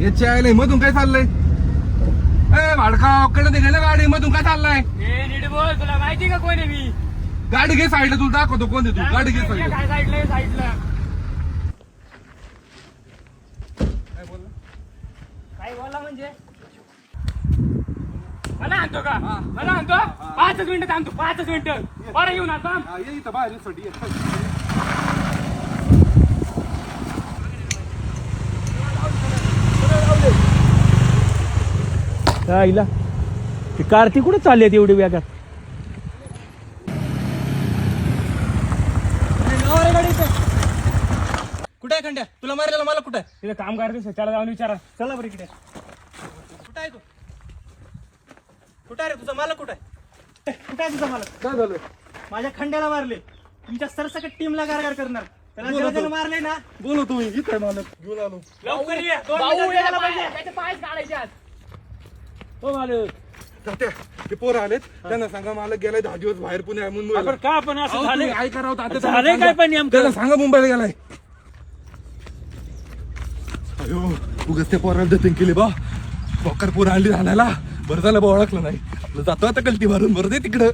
याच्या आईला मधून काय चाललंय? ए भाडकाव कडे ते गेलं गाडी मधून काय चाललंय? नीट बोल, तुला माहिती का कोण आहे मी? गाडी घे साईडला, तुला दाखवतो कोण आहे तू. गाडी घे साईडला. काय साईडला साईडला काय बोलला? काय बोलला म्हणजे? मला आणतो का? मला आणतो? 5 मिनिटं थांबतो, 5 मिनिटं. बरं येऊन आता. हा, ये इथं बाहेर साठी ये. आईला ती कारती कुठे चालली आहे एवढी वेगात? कुठे आहे खंड्या? तुला मारलेला मला कुठे आहे? तिथे काम करते, त्याला जाऊन विचारा. चला बरं इकडे. कुठे आहे तू? कुठे आहे रे तुझा मालक? कुठे आहे? कुठे आहे तुझा मालक? काय झालं? माझ्या खंड्याला मारले. तुमच्या सरसकट टीमला गारगार करणार. त्याला जेव्हा मारले ना, बोलो तुम्ही इथं मालक घेऊन आलो. लवकर ये. 2 मिनिटात यायला पाहिजे. त्याचे पाय काढायचे आज. हो मालक, तात्या, ते पोरं आलेत, त्यांना सांगा मालक गेलाय 10 दिवस बाहेर पुणे मुंबईला. आपण का पण असं अहो, झालंय? तुम्ही ऐका राव तात्या, झालंय काय पण नेमकं? त्याला सांगा मुंबईला गेलाय. अयो उगाच त्या पोराला दत्तन केले बा. बॉकर पोरं आणली राहण्याला. बरं झालं बा ओळखलं नाही. आपलं जातो आता कल्टी मारून बरं दे तिकडं.